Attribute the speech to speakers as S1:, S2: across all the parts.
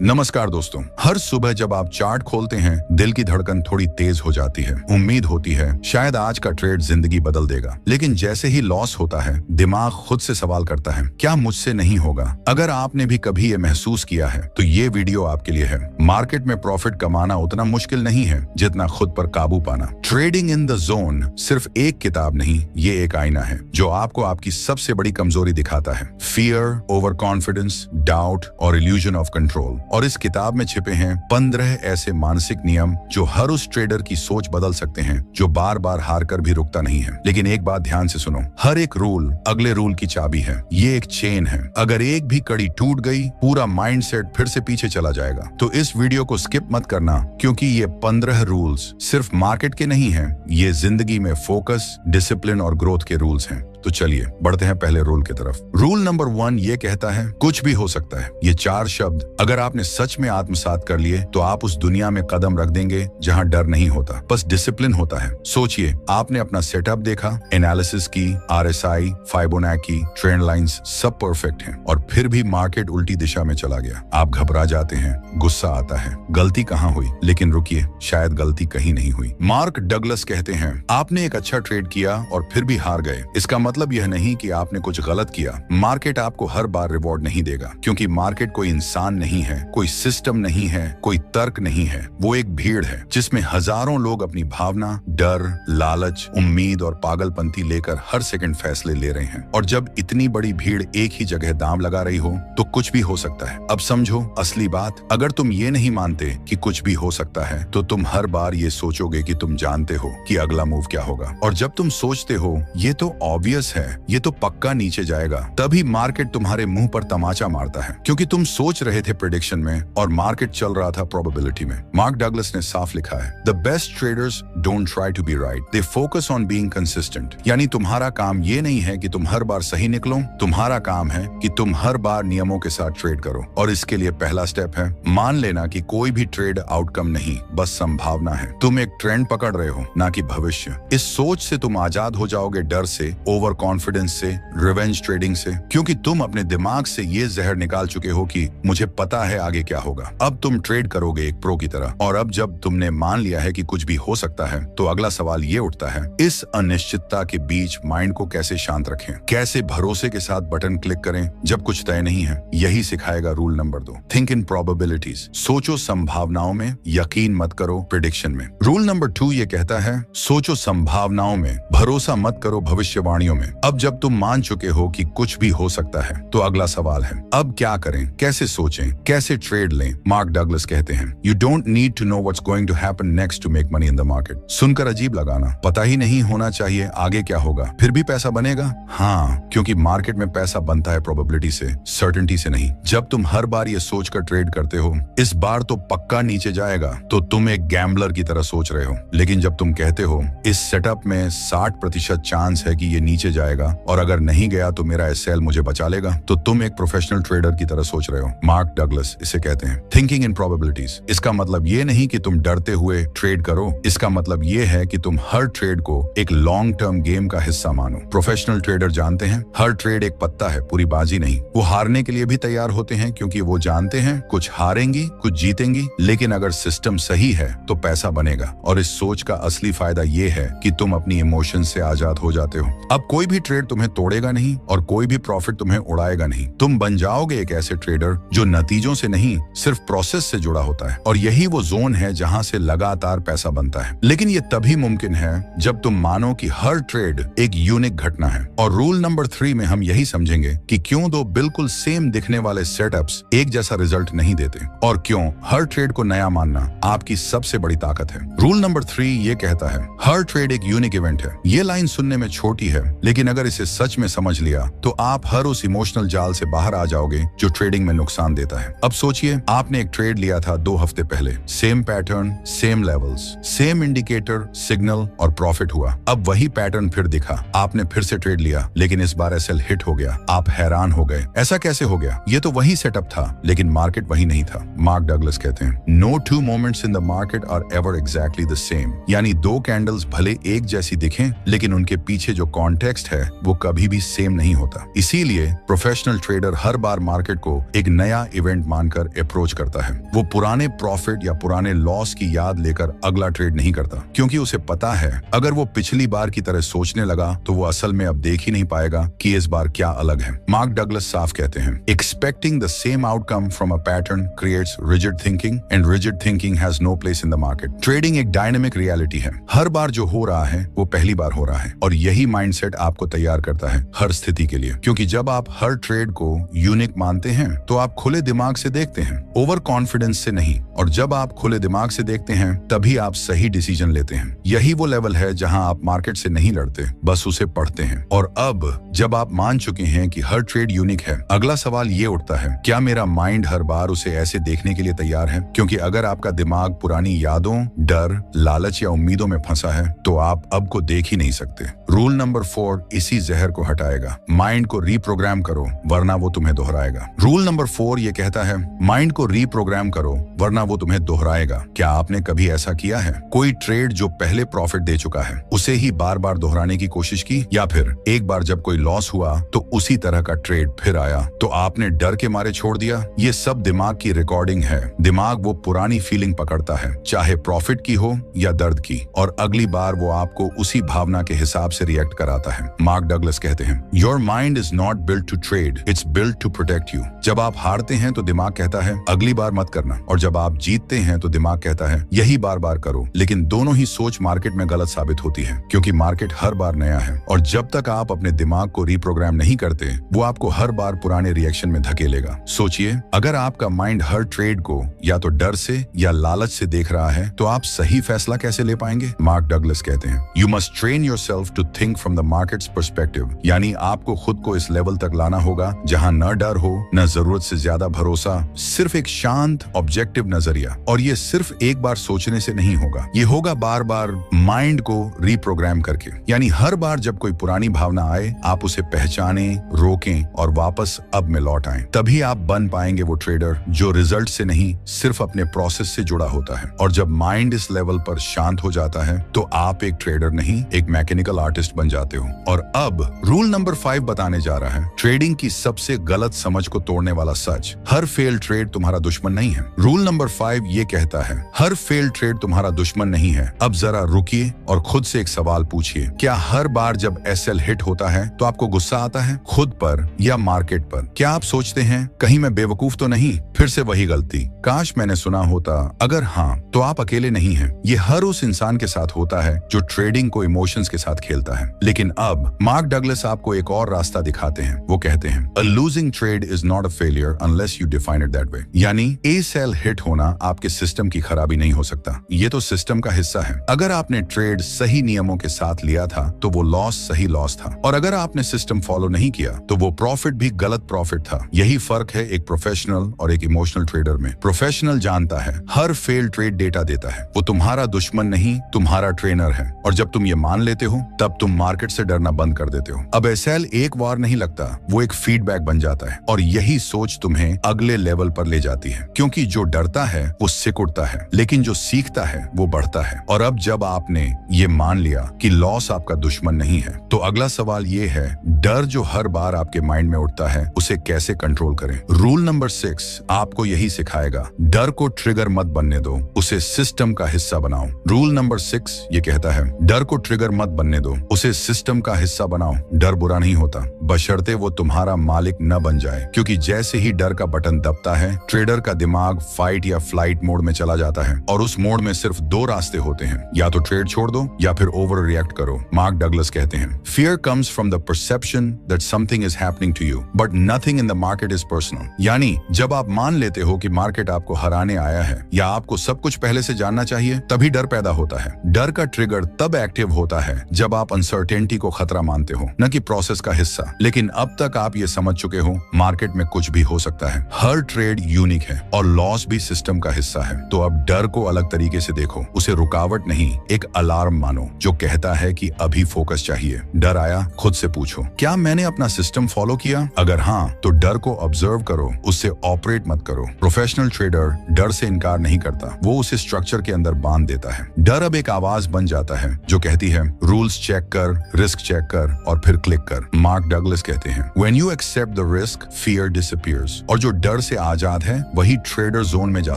S1: नमस्कार दोस्तों, हर सुबह जब आप चार्ट खोलते हैं दिल की धड़कन थोड़ी तेज हो जाती है। उम्मीद होती है शायद आज का ट्रेड जिंदगी बदल देगा, लेकिन जैसे ही लॉस होता है दिमाग खुद से सवाल करता है, क्या मुझसे नहीं होगा? अगर आपने भी कभी ये महसूस किया है तो ये वीडियो आपके लिए है। मार्केट में प्रॉफिट कमाना उतना मुश्किल नहीं है जितना खुद पर काबू पाना। ट्रेडिंग इन द जोन सिर्फ एक किताब नहीं, ये एक आईना है जो आपको आपकी सबसे बड़ी कमजोरी दिखाता है। फियर, ओवर कॉन्फिडेंस, डाउट और इल्यूजन ऑफ कंट्रोल। और इस किताब में छिपे हैं 15 ऐसे मानसिक नियम जो हर उस ट्रेडर की सोच बदल सकते हैं जो बार बार हार कर भी रुकता नहीं है। लेकिन एक बात ध्यान से सुनो, हर एक रूल अगले रूल की चाबी है। ये एक चेन है, अगर एक भी कड़ी टूट गई पूरा माइंडसेट फिर से पीछे चला जाएगा। तो इस वीडियो को स्किप मत करना, क्योंकि ये 15 रूल्स सिर्फ मार्केट के नहीं हैं, ये जिंदगी में फोकस, डिसिप्लिन और ग्रोथ के रूल्स हैं। तो चलिए बढ़ते हैं पहले रूल की तरफ। रूल नंबर 1 ये कहता है कुछ भी हो सकता है। ये 4 शब्द अगर आपने सच में आत्मसात कर लिए तो आप उस दुनिया में कदम रख देंगे जहां डर नहीं होता, बस डिसिप्लिन होता है। सोचिए, आपने अपना सेटअप देखा, एनालिसिस की, RSI, फाइबोनाची, ट्रेंड लाइंस सब परफेक्ट हैं, और फिर भी मार्केट उल्टी दिशा में चला गया। आप घबरा जाते हैं, गुस्सा आता है, गलती कहाँ हुई? लेकिन रुकिए, शायद गलती कहीं नहीं हुई। मार्क डगलस कहते हैं, आपने एक अच्छा ट्रेड किया और फिर भी हार गए। इसका मतलब यह नहीं कि आपने कुछ गलत किया। मार्केट आपको हर बार रिवॉर्ड नहीं देगा, क्योंकि मार्केट कोई इंसान नहीं है, कोई सिस्टम नहीं है, कोई तर्क नहीं है। वो एक भीड़ है जिसमें हजारों लोग अपनी भावना, डर, लालच, उम्मीद और पागलपंती लेकर हर सेकंड फैसले ले रहे हैं। और जब इतनी बड़ी भीड़ एक ही जगह दांव लगा रही हो तो कुछ भी हो सकता है। अब समझो असली बात, अगर तुम ये नहीं मानते कि कुछ भी हो सकता है तो तुम हर बार ये सोचोगे कि तुम जानते हो कि अगला मूव क्या होगा। और जब तुम सोचते हो ये तो ऑब्वियस है, ये तो पक्का नीचे जाएगा, तभी मार्केट तुम्हारे मुंह पर तमाचा मारता है, क्योंकि तुम सोच रहे थे प्रेडिक्शन में और मार्केट चल रहा था प्रोबेबिलिटी में। मार्क डगलस ने साफ लिखा है, the best traders don't try to be right, they focus on being consistent. यानी तुम्हारा काम ये नहीं है कि तुम हर बार सही निकलो, तुम्हारा काम है कि तुम हर बार नियमों के साथ ट्रेड करो। और इसके लिए पहला स्टेप है मान लेना कि कोई भी ट्रेड आउटकम नहीं, बस संभावना है। तुम एक ट्रेंड पकड़ रहे हो, ना कि भविष्य। इस सोच से तुम आजाद हो जाओगे डर से, ओवर कॉन्फिडेंस से, रिवेंज ट्रेडिंग से, क्योंकि तुम अपने दिमाग से ये जहर निकाल चुके हो कि मुझे पता है आगे क्या होगा। अब तुम ट्रेड करोगे एक प्रो की तरह। और अब जब तुमने मान लिया है कि कुछ भी हो सकता है तो अगला सवाल ये उठता है, इस अनिश्चितता के बीच माइंड को कैसे शांत रखें, कैसे भरोसे के साथ बटन क्लिक करें जब कुछ तय नहीं है। यही सिखाएगा rule number 2, think in probabilities. सोचो संभावनाओं में, यकीन मत करो प्रेडिक्शन में। रूल नंबर 2 ये कहता है सोचो संभावनाओं में, भरोसा मत करो भविष्यवाणियों में। अब जब तुम मान चुके हो कि कुछ भी हो सकता है तो अगला सवाल है अब क्या करें, कैसे सोचें, कैसे ट्रेड लें। मार्क डगलस कहते हैं, you don't need to know what's going to happen next to make money in the market. सुनकर अजीब लगाना, पता ही नहीं होना चाहिए आगे क्या होगा, फिर भी पैसा बनेगा। हाँ, क्योंकि मार्केट में पैसा बनता है प्रोबेबिलिटी से, सर्टेनिटी से नहीं। जब तुम हर बार ये सोचकर ट्रेड करते हो इस बार तो पक्का नीचे जाएगा, तो तुम एक गैम्बलर की तरह सोच रहे हो। लेकिन जब तुम कहते हो इस सेटअप में 60% चांस है कि ये नीचे जाएगा और अगर नहीं गया तो मेरा एसएल मुझे बचा लेगा, तो तुम एक प्रोफेशनल ट्रेडर की तरह सोच रहे हो। मार्क डगलस इसे कहते हैं थिंकिंग इन प्रोबेबिलिटीज। इसका मतलब ये नहीं कि तुम डरते हुए ट्रेड करो, इसका मतलब ये है कि तुम हर ट्रेड को एक लॉन्ग टर्म गेम का हिस्सा मानो। प्रोफेशनल ट्रेडर जानते हैं हर ट्रेड एक पत्ता है, पूरी बाजी नहीं। वो हारने के लिए भी तैयार होते हैं, क्योंकि वो जानते हैं कुछ हारेंगी कुछ जीतेंगी, लेकिन अगर सिस्टम सही है तो पैसा बनेगा। और इस सोच का असली फायदा ये है कि तुम अपनी इमोशन से आजाद हो जाते हो। अब कोई भी ट्रेड तुम्हें तोड़ेगा नहीं और कोई भी प्रॉफिट तुम्हें उड़ाएगा नहीं। तुम बन जाओगे एक ऐसे ट्रेडर जो नतीजों से नहीं सिर्फ प्रोसेस से जुड़ा होता है। और यही वो जोन है जहां से लगातार पैसा बनता है। लेकिन ये तभी मुमकिन है जब तुम मानो कि हर ट्रेड एक यूनिक घटना है। और रूल नंबर 3 में हम यही समझेंगे कि क्यों दो बिल्कुल सेम दिखने वाले सेटअप्स एक जैसा रिजल्ट नहीं देते, और क्यों हर ट्रेड को नया मानना आपकी सबसे बड़ी ताकत है। रूल नंबर 3 ये कहता है हर ट्रेड एक यूनिक इवेंट है। ये लाइन सुनने में छोटी है, लेकिन अगर इसे सच में समझ लिया तो आप हर उस इमोशनल जाल से बाहर आ जाओगे जो ट्रेडिंग में नुकसान देता है। अब सोचिए, आपने एक ट्रेड लिया था 2 हफ्ते पहले, same pattern, same levels, same indicator, signal और प्रॉफिट हुआ। अब वही पैटर्न फिर दिखा, आपने फिर से ट्रेड लिया, लेकिन इस बार एसएल हिट हो गया। आप हैरान हो गए, ऐसा कैसे हो गया? ये तो वही सेटअप था, लेकिन मार्केट वही नहीं था। मार्क डगलस कहते हैं no 2 moments in the market are ever exactly the same. यानी 2 कैंडल्स भले एक जैसी दिखें, लेकिन उनके पीछे जो कॉन्टेक्स्ट कॉन्टेक्स्ट है वो कभी भी सेम नहीं होता। इसीलिए प्रोफेशनल ट्रेडर हर बार मार्केट को एक नया इवेंट मानकर अप्रोच करता है। वो पुराने प्रॉफिट या पुराने लॉस की याद लेकर अगला ट्रेड नहीं करता, क्योंकि उसे पता है अगर वो पिछली बार की तरह सोचने लगा तो वो असल में अब देख ही नहीं पाएगा कि इस बार क्या अलग है। मार्क डगलस साफ कहते हैं, expecting the same outcome from a pattern creates rigid thinking and rigid thinking has no place in the market. Trading एक डायनेमिक रियलिटी है। हर बार जो हो रहा है वो पहली बार हो रहा है, और यही माइंडसेट आपको तैयार करता है हर स्थिति के लिए। क्योंकि जब आप हर ट्रेड को यूनिक मानते हैं तो आप खुले दिमाग से देखते हैं, ओवर कॉन्फिडेंस से नहीं। और जब आप खुले दिमाग से देखते हैं तभी आप सही डिसीजन लेते हैं। यही वो लेवल है जहां आप मार्केट से नहीं लड़ते, बस उसे पढ़ते हैं। और अब जब आप मान चुके हैं कि हर ट्रेड यूनिक है, अगला सवाल ये उठता है, क्या मेरा माइंड हर बार उसे ऐसे देखने के लिए तैयार है? क्योंकि अगर आपका दिमाग पुरानी यादों, डर, लालच या उम्मीदों में फंसा है तो आप अब को देख ही नहीं सकते। रूल नंबर 4 इसी जहर को हटाएगा। माइंड को रीप्रोग्राम करो वरना वो तुम्हें दोहराएगा। रूल नंबर 4 ये कहता है, माइंड को रीप्रोग्राम करो वरना वो तुम्हें दोहराएगा। क्या आपने कभी ऐसा किया है? कोई ट्रेड जो पहले प्रॉफिट दे चुका है उसे ही बार बार दोहराने की कोशिश की, या फिर एक बार जब कोई लॉस हुआ तो उसी तरह का ट्रेड फिर आया तो आपने डर के मारे छोड़ दिया? ये सब दिमाग की रिकॉर्डिंग है। दिमाग वो पुरानी फीलिंग पकड़ता है, चाहे प्रॉफिट की हो या दर्द की, और अगली बार वो आपको उसी भावना के हिसाब से रिएक्ट कराता है। मार्क डगलस कहते हैं, your mind is not built to trade, it's built to protect you. जब आप हारते हैं तो दिमाग कहता है अगली बार मत करना, और जब आप जीतते हैं तो दिमाग कहता है यही बार बार करो। लेकिन दोनों ही सोच मार्केट में गलत साबित होती है, क्योंकि मार्केट हर बार नया है, और जब तक आप अपने दिमाग को रीप्रोग्राम नहीं करते वो आपको हर बार पुराने रिएक्शन में धकेलेगा। सोचिए, अगर आपका माइंड हर ट्रेड को या तो डर से या लालच से देख रहा है तो आप सही फैसला कैसे ले पाएंगे? मार्क डगलस कहते हैं, you must train yourself to think from the market's perspective. यानी आपको खुद को इस लेवल तक लाना होगा जहां न डर हो, न जरूरत से ज्यादा भरोसा, सिर्फ एक शांत ऑब्जेक्टिव नजरिया। और ये सिर्फ एक बार सोचने से नहीं होगा, ये होगा बार बार माइंड को रीप्रोग्राम करके। यानी हर बार जब कोई पुरानी भावना आए आप उसे पहचाने, रोकें और वापस अब में लौट आए। तभी आप बन पाएंगे वो ट्रेडर जो रिजल्ट से नहीं सिर्फ अपने प्रोसेस से जुड़ा होता है। और जब माइंड इस लेवल पर शांत हो जाता है तो आप एक ट्रेडर नहीं, एक मैकेनिकल आर्टिस्ट बन जाते हो। और अब रूल नंबर 5 बताने जा रहा है, ट्रेडिंग की सबसे गलत समझ को तोड़ने वाला सच, हर फेल ट्रेड तुम्हारा दुश्मन नहीं है। रूल नंबर 5 ये कहता है, हर फेल ट्रेड तुम्हारा दुश्मन नहीं है। अब जरा रुकिए और खुद से एक सवाल पूछिए, क्या हर बार जब एसएल हिट होता है तो आपको गुस्सा आता है, खुद पर या मार्केट पर? क्या आप सोचते हैं कहीं मैं बेवकूफ तो नहीं, फिर से वही गलती, काश मैंने सुना होता? अगर हाँ तो आप अकेले नहीं हैं। ये हर उस इंसान के साथ होता है जो ट्रेडिंग को इमोशंस के साथ खेलता है। लेकिन अब मार्क डगलस आपको एक और रास्ता दिखाते हैं। वो कहते हैं, a losing trade is not a failure unless you define it that way. यानी ए सेल हिट होना आपके सिस्टम की खराबी नहीं हो सकता, ये तो सिस्टम का हिस्सा है। अगर आपने ट्रेड सही नियमों के साथ लिया था तो वो लॉस सही लॉस था, और अगर आपने सिस्टम फॉलो नहीं किया तो वो प्रॉफिट भी गलत प्रॉफिट था। यही फर्क है एक प्रोफेशनल और एक इमोशनल ट्रेडर में। प्रोफेशनल जानता है हर फेल ट्रेड डेटा देता है, वो तुम्हारा दुश्मन नहीं तुम्हारा ट्रेनर है। और जब तुम ये मान लेते हो तब तुम मार्केट से डरना बंद कर देते हो। अब एसएल एक वार नहीं लगता, वो एक फीडबैक बन जाता है, और यही सोच तुम्हें अगले लेवल पर ले जाती है। क्योंकि जो डरता है वो सिकुड़ता है, लेकिन जो सीखता है वो बढ़ता है। और अब जब आपने ये मान लिया कि लॉस आपका दुश्मन नहीं है तो अगला सवाल ये है, डर जो हर बार आपके माइंड में उठता है उसे कैसे कंट्रोल करें? रूल नंबर 6 आपको यही सिखाएगा, डर को ट्रिगर मत बनने दो, उसे सिस्टम का हिस्सा बनाओ। रूल नंबर 6 ये कहता है, डर को ट्रिगर मत बनने दो, उसे सिस्टम का हिस्सा बनाओ। डर बुरा नहीं होता, बशर्ते वो तुम्हारा मालिक न बन जाए। क्योंकि जैसे ही डर का बटन दबता है ट्रेडर का दिमाग फाइट या फ्लाइट मोड में चला जाता है, और उस मोड में सिर्फ 2 रास्ते होते हैं, या तो ट्रेड छोड़ दो या फिर ओवर रिएक्ट करो। मार्क डगलस कहते हैं, fear comes from the perception that something is happening to you but nothing in the market is personal. यानी जब आप मान लेते हो कि मार्केट आपको हराने आया है या आपको सब कुछ पहले से जानना चाहिए, तभी डर पैदा होता है। डर का ट्रिगर तब एक्टिव होता है जब आप अनसर्टेनिटी को खतरा मानते हो, न कि प्रोसेस का हिस्सा। लेकिन अब तक आप ये समझ चुके हो, मार्केट में कुछ भी हो सकता है, हर ट्रेड यूनिक है और लॉस भी सिस्टम का हिस्सा है। तो अब डर को अलग तरीके से देखो, उसे रुकावट नहीं एक अलार्म मानो जो कहता है कि अभी फोकस चाहिए। डर आया, खुद से पूछो, क्या मैंने अपना सिस्टम फॉलो किया? अगर हाँ तो डर को ऑब्जर्व करो, उससे ऑपरेट मत करो। प्रोफेशनल ट्रेडर डर से इनकार नहीं करता, वो उसे उसे स्ट्रक्चर के अंदर बांध देता है। डर अब एक आवाज बन जाता है जो कहती है रूल्स चेक कर, रिस्क चेक कर और फिर क्लिक कर। मार्क डगलस कहते हैं when you accept the risk fear disappears. और जो डर से आजाद है वही ट्रेडर जोन में जा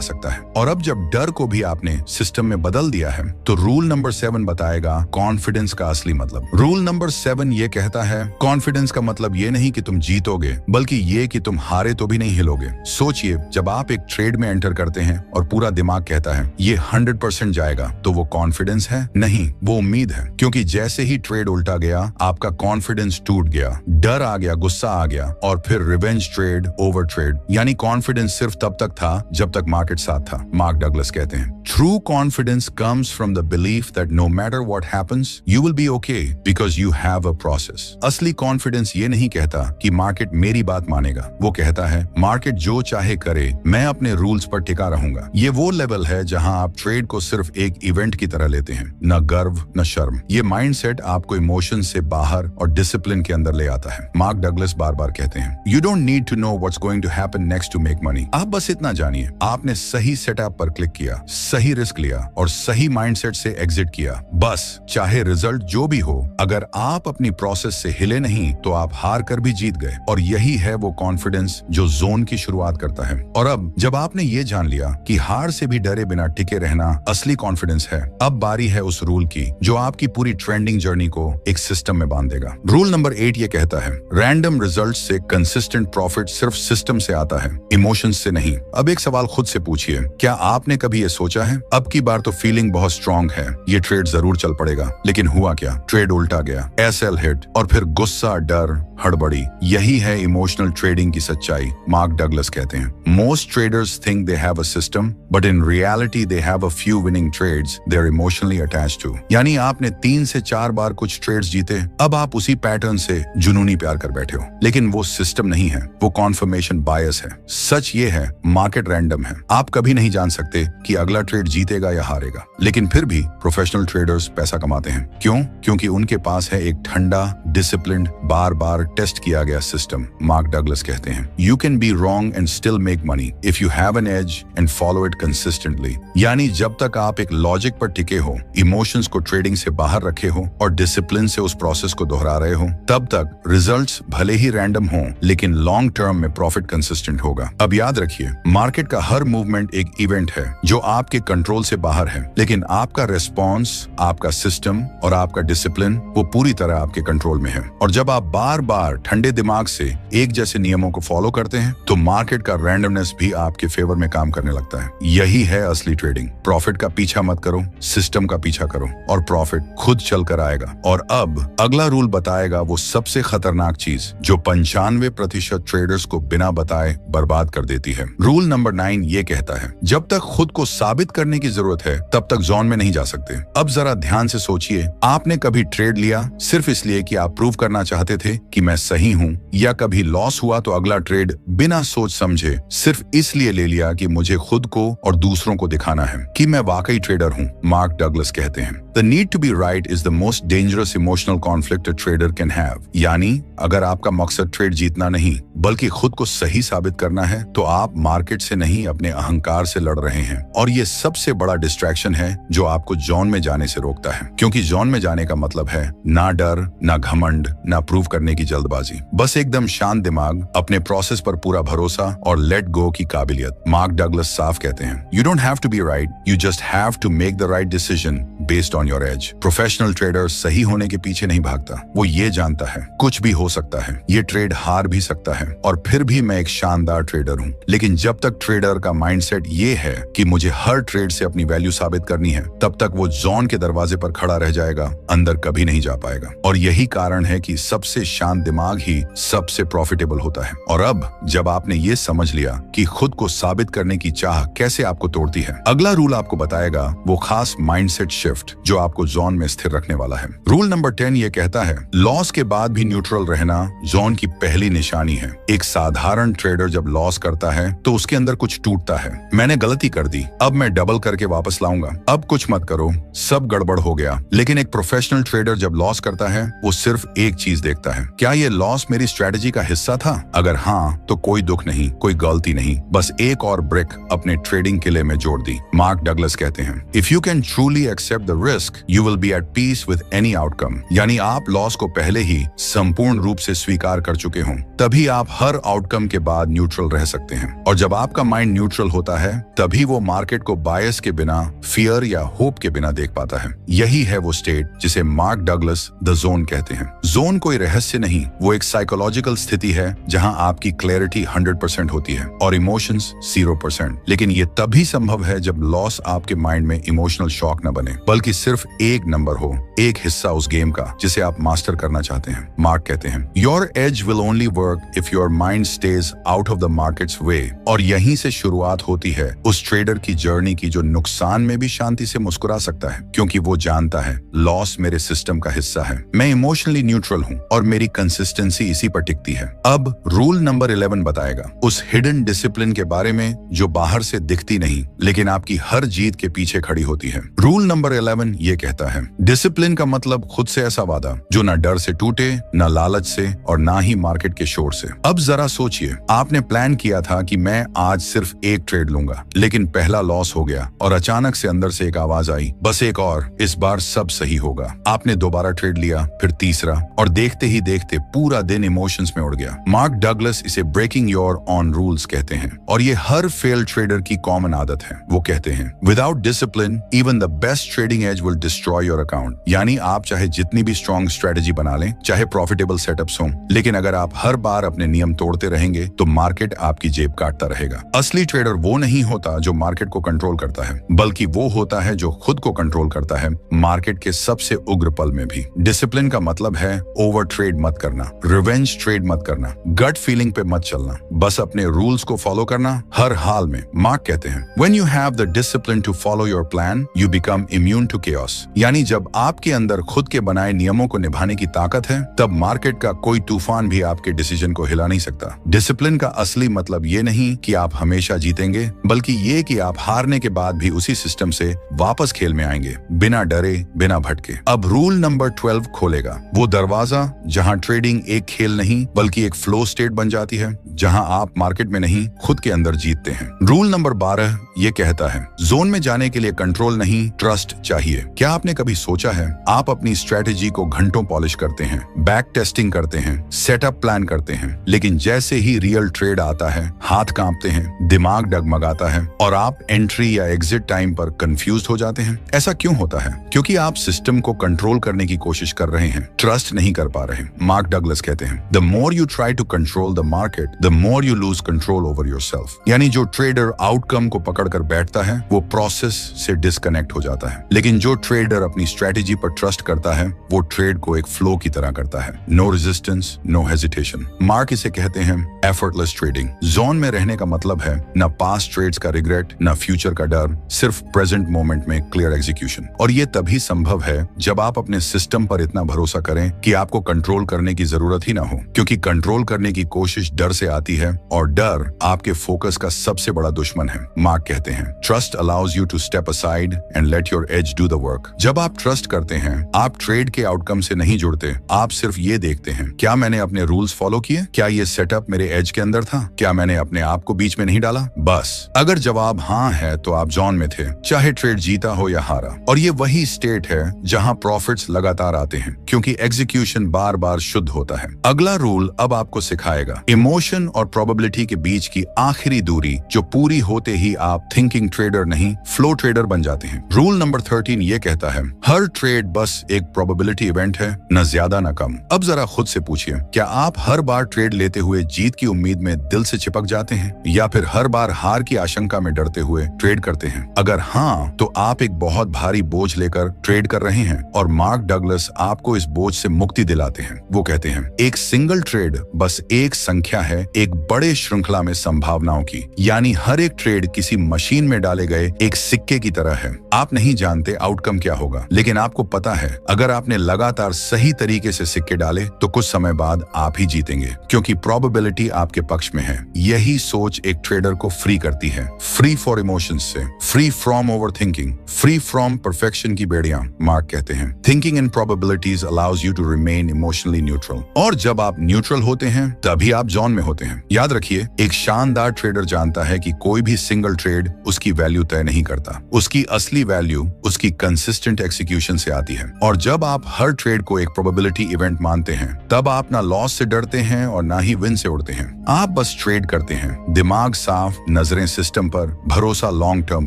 S1: सकता है। और अब जब डर को भी आपने सिस्टम में बदल दिया है तो रूल नंबर 7 बताएगा कॉन्फिडेंस का असली मतलब। रूल नंबर 7 ये कहता है कॉन्फिडेंस का मतलब ये नहीं कि तुम जीतोगे बल्कि ये कि तुम हारे तो भी नहीं हिलोगे। सोचिए जब आप एक ट्रेड में एंटर करते हैं और पूरा दिमाग कहता है ये 100% जाएगा तो वो कॉन्फिडेंस है? नहीं, वो उम्मीद है। क्योंकि जैसे ही ट्रेड उल्टा गया आपका कॉन्फिडेंस टूट गया, डर आ गया, गुस्सा आ गया और फिर रिवेंज ट्रेड, ओवर ट्रेड। यानी कॉन्फिडेंस सिर्फ तब तक था जब तक मार्केट साथ था। मार्क डगलस कहते हैं true confidence comes from the belief that no matter what happens you will be okay because you have a process. असली कॉन्फिडेंस ये नहीं कहता कि मार्केट मेरी बात मानेगा, वो कहता है मार्केट जो चाहे करे, मैं अपने रूल्स पर टिका रहूंगा। ये वो लेवल है जहां आप ट्रेड को सिर्फ एक इवेंट की तरह लेते हैं, न गर्व न शर्म। ये माइंडसेट आपको इमोशन से बाहर और डिसिप्लिन के अंदर ले आता है। मार्क डगलस बार बार कहते हैं you don't need to know what's going to happen next to make money. आप बस इतना जानिए आपने सही सेटअप पर क्लिक किया, सही रिस्क लिया और सही माइंडसेट से एग्जिट किया। बस चाहे रिजल्ट जो भी हो, अगर आप अपनी प्रोसेस से हिले नहीं तो आप हार कर भी जीत गए। और यही है वो कॉन्फिडेंस जो जोन की शुरुआत करता है। और अब जब आपने ये जान लिया कि हार से भी डरे बिना टिके रहना असली कॉन्फिडेंस है, अब बारी है उस रूल की जो आपकी पूरी ट्रेंडिंग जर्नी को एक सिस्टम में बांध देगा। रूल नंबर 8 ये कहता है रैंडम रिजल्ट से कंसिस्टेंट प्रॉफिट सिर्फ सिस्टम से आता है, इमोशंस से नहीं। अब एक सवाल खुद से पूछिए, क्या आपने कभी ये सोचा है अब की बार तो फीलिंग बहुत स्ट्रांग है, ये ट्रेड जरूर चल पड़ेगा, लेकिन हुआ क्या? ट्रेड उल्टा गया, एसएल हिट और फिर गुस्सा, डर, हड़बड़ी। यही है इमोशनल ट्रेडिंग की सच्चाई। मार्क डगलस कहते हैं most traders think they have a system but in reality they have a few winning trades they are emotionally attached to. यानी आपने 3 से 4 बार कुछ ट्रेड्स जीते, अब आप उसी पैटर्न से जुनूनी प्यार कर बैठे हो। लेकिन वो सिस्टम नहीं है, वो कॉन्फर्मेशन बायस है। सच ये है मार्केट रैंडम है, आप कभी नहीं जान सकते कि अगला ट्रेड जीतेगा या हारेगा। लेकिन फिर भी प्रोफेशनल ट्रेडर्स पैसा कमाते हैं। क्यों? क्योंकि उनके पास है एक ठंडा, डिसिप्लिन्ड, बार बार टेस्ट किया गया सिस्टम। मार्क डगलस कहते हैं you can be wrong and still make money if you have an edge and follow it consistently. यानी जब तक आप एक लॉजिक पर टिके हो, इमोशंस को ट्रेडिंग से बाहर रखे हो और डिसिप्लिन से उस प्रोसेस को दोहरा रहे हो, तब तक रिजल्ट्स भले ही रैंडम हो लेकिन लॉन्ग टर्म में प्रॉफिट कंसिस्टेंट होगा। अब याद रखिए मार्केट का हर मूवमेंट एक इवेंट है जो आपके कंट्रोल से बाहर है, लेकिन आपका रेस्पॉन्स, आपका सिस्टम और आपका डिसिप्लिन वो पूरी तरह आपके कंट्रोल में है। और जब आप बार बार ठंडे दिमाग से एक जैसे नियमों को फॉलो करते हैं तो मार्केट का रैंडमनेस भी आपके फेवर में काम करने लगता है। यही है असली ट्रेडिंग। प्रॉफिट का पीछा मत करो, सिस्टम का पीछा करो और प्रॉफिट खुद चल कर आएगा। और अब अगला रूल बताएगा वो सबसे खतरनाक चीज जो 95% ट्रेडर्स को बिना बताए बर्बाद कर देती है। रूल नंबर 9 ये कहता है जब तक खुद को साबित करने की जरूरत है तब तक जोन में नहीं जा सकते। अब जरा ध्यान से सोचिए, आपने कभी ट्रेड लिया सिर्फ इसलिए कि आप प्रूव करना चाहते थे कि मैं सही हूं, या कभी लॉस हुआ तो अगला ट्रेड बिना सोच समझे सिर्फ इसलिए ले लिया कि मुझे खुद को और दूसरों को दिखाना है कि मैं वाकई ट्रेडर हूं। मार्क डगलस कहते हैं the need to be right is the most dangerous emotional conflict a trader can have. यानी अगर आपका मकसद ट्रेड जीतना नहीं बल्कि खुद को सही साबित करना है तो आप मार्केट से नहीं अपने अहंकार से लड़ रहे हैं। और ये सबसे बड़ा डिस्ट्रैक्शन है जो आपको जोन में जाने से रोकता है, क्योंकि जोन में जाने का मतलब है ना डर, ना घमंड, ना प्रूव करने की जल्दबाजी, बस एकदम शांत दिमाग, अपने प्रोसेस पर पूरा भरोसा और लेट गो की काबिलियत। मार्क डगलस साफ कहते हैं you don't have to be right, you just have to make the right decision based on your edge. Professional trader सही होने के पीछे नहीं भागता, वो ये जानता है कुछ भी हो सकता है, ये ट्रेड हार भी सकता है और फिर भी मैं एक शानदार ट्रेडर हूँ। लेकिन जब तक ट्रेडर का माइंडसेट ये है कि मुझे हर ट्रेड से अपनी वैल्यू साबित करनी है, तब तक वो जोन के दरवाजे पर खड़ा रह जाएगा, अंदर कभी नहीं जा पाएगा। और यही कारण है कि सबसे शांत दिमाग ही सबसे प्रॉफिटेबल होता है। और अब जब आपने ये समझ लिया कि खुद को साबित करने की चाह कैसे आपको तोड़ती है, अगला रूल आपको बताएगा वो खास माइंडसेट शिफ्ट जो आपको जोन में स्थिर रखने वाला है। रूल नंबर 10 ये कहता है लॉस के बाद भी न्यूट्रल रहना जोन की पहली निशानी है। एक साधारण ट्रेडर जब लॉस करता है तो उसके अंदर कुछ टूटता है, मैंने गलती कर दी, अब मैं डबल करके वापस लाऊंगा, अब कुछ मत करो, सब गड़बड़ हो गया। लेकिन एक प्रोफेशनल ट्रेडर जब लॉस करता है वो सिर्फ एक चीज देखता है, क्या ये लॉस मेरी स्ट्रेटजी का हिस्सा था? अगर हाँ, तो कोई दुख नहीं, कोई गलती नहीं, बस एक और ब्रिक अपने ट्रेडिंग किले में जोड़ दी। मार्क डगलस कहते हैं, if you can truly accept the risk you will be at peace with any outcome. यानी आप लॉस को पहले ही संपूर्ण रूप से स्वीकार कर चुके हों, तभी आप हर आउटकम के बाद न्यूट्रल रह सकते हैं। और जब आपका माइंड न्यूट्रल होता है, तभी वो मार्केट को बायस के बिना, फियर या होप के बिना देख पाता है। यही है वो स्टेट जिसे मार्क डगलस द जोन कहते हैं। जोन कोई रहस्य नहीं, वो एक साइकोलॉजिकल स्थिति है जहां आपकी क्लैरिटी 100% होती है और इमोशंस 0%। लेकिन ये तभी संभव है जब लॉस आपके माइंड में इमोशनल शॉक न बने, बल्कि सिर्फ एक नंबर हो, एक हिस्सा उस गेम का जिसे आप मास्टर करना चाहते हैं। मार्क कहते हैं, your edge will only work if your mind stays out of the market's way. और यहीं से शुरुआत होती है उस ट्रेडर की जर्नी की जो नुकसान में भी शांति से मुस्कुरा सकता है, क्योंकि वो जानता है लॉस मेरे सिस्टम का हिस्सा है, मैं इमोशनली न्यूट्रल हूँ और मेरी कंसिस्टेंसी इसी पर टिकती है। अब रूल नंबर 11 बताएगा उस हिडन डिसिप्लिन के बारे में जो बाहर से दिखती नहीं लेकिन आपकी हर जीत के पीछे खड़ी होती है। रूल नंबर 11 ये कहता है, डिसिप्लिन का मतलब खुद से ऐसा वादा जो ना डर से टूटे, ना लालच से और ना ही मार्केट के शोर से। अब जरा सोचिए, आपने प्लान किया था कि मैं आज सिर्फ एक ट्रेड लूंगा, लेकिन पहला लॉस हो गया और अचानक से अंदर से एक आवाज आई, बस एक और, इस बार सब सही होगा। आपने दोबारा ट्रेड लिया, फिर तीसरा, और देखते ही देखते पूरा दिन इमोशंस में उड़ गया। मार्क डगलस इसे ब्रेकिंग योर ऑन रूल्स कहते हैं और ये हर फेल ट्रेडर की कॉमन आदत है। वो कहते हैं, without discipline even the best trading edge will destroy your account. यानी आप चाहे जितनी भी स्ट्रॉन्ग स्ट्रेटजी बना लें, चाहे प्रॉफिटेबल सेटअप्स हों, लेकिन अगर आप हर बार अपने नियम तोड़ते रहेंगे तो मार्केट आपकी जेब काटता रहेगा। असली ट्रेडर वो नहीं होता जो मार्केट को कंट्रोल करता है, बल्कि वो होता है जो खुद को कंट्रोल करता है, मार्केट के सबसे उग्र पल में भी। डिसिप्लिन का मतलब है ओवर ट्रेड मत करना, रिवेंज ट्रेड मत करना, गट फीलिंग पे मत चलना, बस अपने रूल्स को फॉलो करना हर हाल में। मार्क कहते हैं, when you have the discipline to follow your plan you become immune to chaos. यानी जब आपके अंदर खुद के बनाए नियमों को निभाने की ताकत है, तब मार्केट का कोई तूफान भी आपके डिसीजन को हिला नहीं सकता। डिसिप्लिन का असली मतलब ये नहीं कि आप हमेशा जीतेंगे, बल्कि ये कि आप हारने के बाद भी उसी सिस्टम से वापस खेल में आएंगे, बिना डरे, बिना भटके। अब रूल नंबर 12 खोलेगा वो दरवाजा जहां ट्रेडिंग एक खेल नहीं बल्कि एक फ्लो स्टेट बन जाती है, जहां आप मार्केट में नहीं खुद के अंदर जीतते हैं। रूल नंबर 12 ये कहता है, जोन में जाने के लिए कंट्रोल नहीं, ट्रस्ट चाहिए। क्या आपने कभी सोचा है, आप अपनी स्ट्रेटेजी को घंटों पॉलिश करते हैं, बैक टेस्टिंग करते हैं, सेटअप प्लान करते हैं, लेकिन जैसे ही रियल ट्रेड आता है, हाथ कांपते हैं, दिमाग डगमगाता है और आप एंट्री या एग्जिट टाइम पर कंफ्यूज हो जाते हैं। ऐसा क्यों होता है? क्योंकि आप सिस्टम को कंट्रोल करने की कोशिश कर रहे हैं, ट्रस्ट नहीं कर पा रहे। मार्क डगलस कहते हैं, the more you try to control the market the more you lose control over yourself. यानी जो ट्रेडर आउटकम को पकड़कर बैठता है वो प्रोसेस से डिस्कनेक्ट हो जाता है, लेकिन जो ट्रेडर अपनी स्ट्रेटेजी पर ट्रस्ट करता है वो ट्रेड को एक फ्लो की तरह करता है। No resistance, no hesitation. Mark इसे कहते हैं एफर्टलेस ट्रेडिंग। जोन में रहने का मतलब है न पास्ट ट्रेड्स का रिग्रेट, न फ्यूचर का डर, सिर्फ प्रेजेंट मोमेंट में क्लियर एग्जीक्यूशन। और ये तभी संभव है जब आप अपने सिस्टम पर इतना भरोसा करें कि आपको कंट्रोल करने की जरूरत ही ना हो, क्योंकि कंट्रोल करने की कोशिश डर से आती है और डर आपके फोकस का सबसे बड़ा दुश्मन है। मार्क कहते हैं, trust allows you to step aside and let your edge do the work. जब आप ट्रस्ट करते हैं, आप ट्रेड के आउटकम से नहीं जुड़ते, आप सिर्फ ये देखते हैं, क्या मैंने अपने रूल्स फॉलो किए, क्या ये सेटअप मेरे एज के अंदर था, क्या मैंने अपने आप को बीच में नहीं डाला। बस अगर जवाब हाँ है तो आप जोन में थे, चाहे ट्रेड जीता हो या हारा। और ये वही स्टेट है जहां प्रॉफिट्स लगातार आते हैं, क्योंकि एग्जीक्यूशन बार बार शुद्ध होता है। अगला रूल अब आपको सिखाएगा इमोशन और प्रोबेबिलिटी के बीच की आखिरी दूरी, जो पूरी होते ही आप थिंकिंग ट्रेडर नहीं फ्लो ट्रेडर बन जाते हैं। रूल नंबर 13 ये कहता है, हर ट्रेड बस एक प्रोबेबिलिटी इवेंट है, न ज्यादा न कम। अब जरा खुद से पूछिए, क्या आप हर बार ट्रेड लेते हुए जीत की उम्मीद में दिल से चिपक जाते हैं, या फिर हर बार हार की आशंका में डरते हुए ट्रेड करते हैं? अगर हाँ, तो आप एक बहुत भारी बोझ लेकर ट्रेड कर रहे हैं और मार्क डगलस आपको इस बोझ से मुक्ति दिलाते हैं। वो कहते हैं, एक सिंगल ट्रेड बस एक संख्या है एक बड़े श्रृंखला में संभावनाओं की। यानी हर एक ट्रेड किसी मशीन में डाले गए एक सिक्के की तरह है। आप नहीं जानते आउटकम क्या होगा, लेकिन आपको पता है अगर आपने लगातार सही तरीके से सिक्के डाले तो कुछ समय बाद आप ही जीतेंगे। जीतेंगे, क्योंकि प्रोबेबिलिटी आपके पक्ष में है। यही सोच एक ट्रेडर को फ्री करती है, फ्री फॉर इमोशंस से, free from over thinking, free from perfection की बेड़ियां। मार्क कहते हैं, thinking in probabilities allows you to remain emotionally neutral. और जब आप न्यूट्रल होते हैं तभी आप जोन में होते हैं। याद रखिए, एक शानदार ट्रेडर जानता है कि कोई भी सिंगल ट्रेड उसकी वैल्यू तय नहीं करता। उसकी असली वैल्यू उसकी कंसिस्टेंट एग्जीक्यूशन से आती है। और जब आप हर ट्रेड को एक प्रोबेबिलिटी इवेंट मानते हैं, तब आप ना लॉस से डरते हैं और ना ही विन से उड़ते हैं। आप बस ट्रेड करते हैं, दिमाग साफ, नजरें सिस्टम पर, भरोसा लॉन्ग टर्म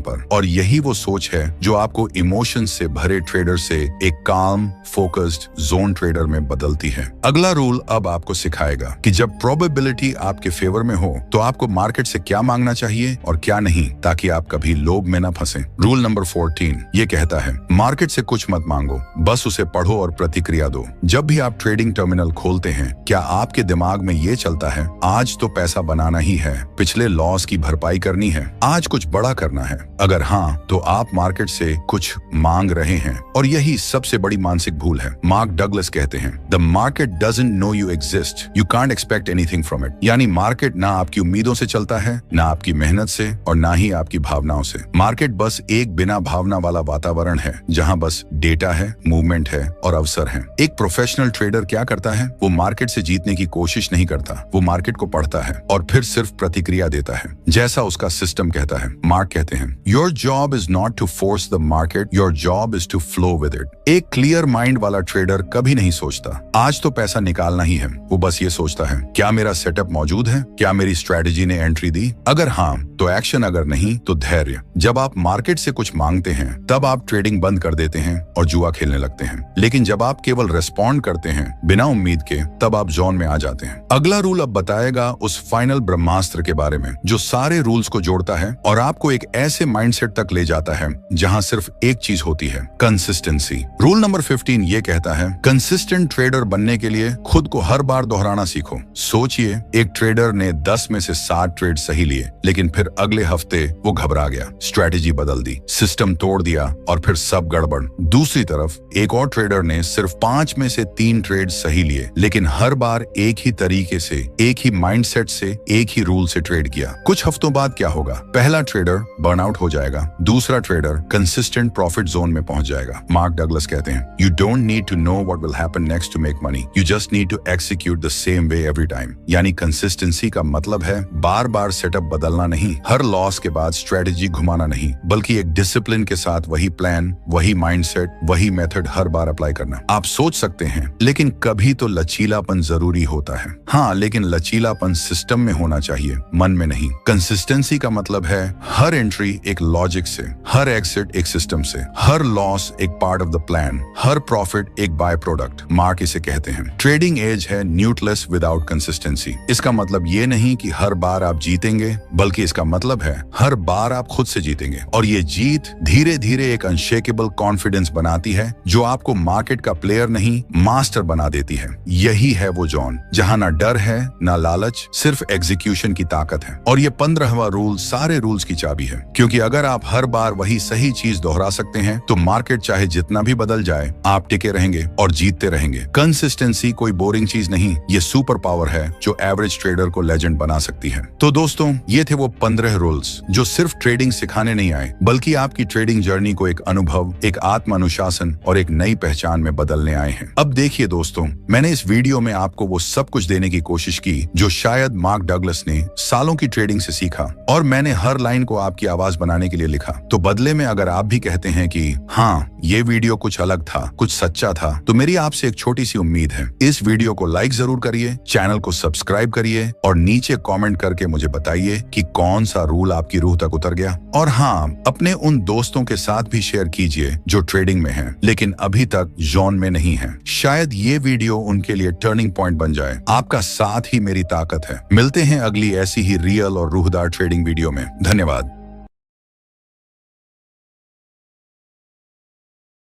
S1: पर। और यही वो सोच है जो आपको इमोशन से भरे ट्रेडर से एक काम, फोकस्ड जोन ट्रेडर में बदलती है। अगला रूल अब आपको सिखाएगा कि जब प्रोबेबिलिटी आपके फेवर में हो तो आपको मार्केट से क्या मांगना चाहिए और क्या नहीं, ताकि आप कभी लोभ में न फंसे। रूल नंबर 14 ये कहता है, मार्केट से कुछ मत मांगो, बस उसे पढ़ो और प्रतिक्रिया दो। जब भी आप ट्रेडिंग टर्मिनल खोलते हैं, क्या आपके दिमाग में ये चलता है, आज तो पैसा बनाना ही है, पिछले लॉस की भरपाई करनी है, आज कुछ बड़ा करना है? अगर हाँ, तो आप मार्केट से कुछ मांग रहे हैं, और यही सबसे बड़ी मानसिक भूल है। मार्क डगलस कहते हैं, the market doesn't know you exist, you can't expect anything from it. यानी मार्केट ना आपकी उम्मीदों से चलता है, ना आपकी मेहनत से, और ना ही आपकी भावनाओं से। मार्केट बस एक बिना भावना वाला वातावरण है, जहां बस डेटा है, मूवमेंट है और अवसर है। एक प्रोफेशनल ट्रेडर क्या करता है? वो मार्केट से जीतने की कोशिश नहीं करता, वो मार्केट को पढ़ता है और फिर सिर्फ प्रतिक्रिया देता है, जैसा उसका सिस्टम कहता है। मार्क कहते हैं, your job is not to force the market, your job is to flow with it. एक क्लियर माइंड वाला ट्रेडर कभी नहीं सोचता आज तो पैसा निकालना ही है। वो बस ये सोचता है, क्या मेरा सेटअप मौजूद है? क्या मेरी स्ट्रेटेजी ने एंट्री दी? अगर हाँ तो एक्शन, अगर नहीं तो धैर्य। जब आप मार्केट से कुछ मांगते हैं, तब आप ट्रेडिंग बंद कर देते हैं और जुआ खेलने लगते हैं। लेकिन जब आप केवल रिस्पॉन्ड करते हैं बिना उम्मीद के, तब आप जोन में आ जाते हैं। अगला रूल अब बताएगा उस फाइनल ब्रह्मास्त्र के बारे में जो सारे रूल्स को जोड़ता है और आपको एक ऐसे माइंडसेट तक ले जाता है जहां सिर्फ एक चीज होती है, कंसिस्टेंसी। रूल नंबर 15 ये कहता है, कंसिस्टेंट ट्रेडर बनने के लिए खुद को हर बार दोहराना सीखो। सोचिए, एक ट्रेडर ने 10 में से 7 ट्रेड सही लिए, लेकिन फिर अगले हफ्ते वो घबरा गया, स्ट्रेटेजी बदल दी, सिस्टम तोड़ दिया और फिर सब गड़बड़। दूसरी तरफ एक और ट्रेडर ने सिर्फ 5 में से 3 ट्रेड सही लिए, लेकिन हर बार एक ही तरीके से, एक ही माइंडसेट से, एक ही रूल से ट्रेड किया। कुछ हफ्तों बाद क्या होगा? पहला ट्रेडर बर्नआउट हो जाएगा, दूसरा ट्रेडर कंसिस्टेंट प्रॉफिट जोन में पहुंच जाएगा। मार्क डगलस कहते हैं, you don't need to know what will happen next to make money, you just need to execute the same way every time. यानी कंसिस्टेंसी का मतलब है बार बार सेटअप बदलना नहीं, हर लॉस के बाद स्ट्रेटेजी घुमाना नहीं, बल्कि एक डिसिप्लिन के साथ वही प्लान, वही माइंडसेट, वही मेथड हर बार अप्लाई करना। आप सोच सकते हैं, लेकिन कभी तो लचीलापन जरूरी होता है। हाँ, लेकिन लचीलापन सिस्टम में होना चाहिए, मन में नहीं। कंसिस्टेंसी का मतलब है हर एंट्री एक लॉजिक से, हर एग्जिट एक सिस्टम से, हर लॉस एक part of the plan, her profit एक बाय प्रोडक्ट। मार्क इसे कहते हैं, ट्रेडिंग एज है न्यूट्रलेस विदाउट कंसिस्टेंसी। इसका मतलब ये नहीं कि हर बार आप जीतेंगे, बल्कि इसका मतलब है हर बार आप खुद से जीतेंगे। और ये जीत धीरे धीरे एक अनशेकेबल कॉन्फिडेंस बनाती है, जो आपको मार्केट का प्लेयर नहीं, मास्टर बना देती है। यही है वो जोन जहां ना डर है, ना लालच, सिर्फ एग्जीक्यूशन की ताकत है। और ये 15वां रूल सारे रूल्स की चाबी है, क्योंकि अगर आप हर बार वही सही चीज दोहरा सकते हैं, तो मार्केट चाहे जितना भी बदल जाए, आप टिके रहेंगे और जीतते रहेंगे। कंसिस्टेंसी कोई बोरिंग चीज नहीं, ये सुपर पावर है जो एवरेज ट्रेडर को लेजेंड बना सकती है। तो दोस्तों, ये थे वो 15 रूल्स जो सिर्फ ट्रेडिंग सिखाने नहीं आए, बल्कि आपकी ट्रेडिंग जर्नी को एक अनुभव, एक आत्म अनुशासन और एक नई पहचान में बदलने आए हैं। अब देखिए दोस्तों, मैंने इस वीडियो में आपको वो सब कुछ देने की कोशिश की जो शायद मार्क डगलस ने सालों की ट्रेडिंग से सीखा, और मैंने हर लाइन को आपकी आवाज बनाने के लिए लिखा। तो बदले में अगर आप भी कहते हैं कि हाँ, ये वीडियो कुछ अलग था, कुछ सच्चा था, तो मेरी आपसे एक छोटी सी उम्मीद है, इस वीडियो को लाइक जरूर करिए, चैनल को सब्सक्राइब करिए और नीचे कमेंट करके मुझे बताइए कि कौन सा रूल आपकी रूह तक उतर गया। और हाँ, अपने उन दोस्तों के साथ भी शेयर कीजिए जो ट्रेडिंग में हैं, लेकिन अभी तक जोन में नहीं है। शायद ये वीडियो उनके लिए टर्निंग पॉइंट बन जाए। आपका साथ ही मेरी ताकत है। मिलते हैं अगली ऐसी ही रियल और रूहदार ट्रेडिंग वीडियो में। धन्यवाद।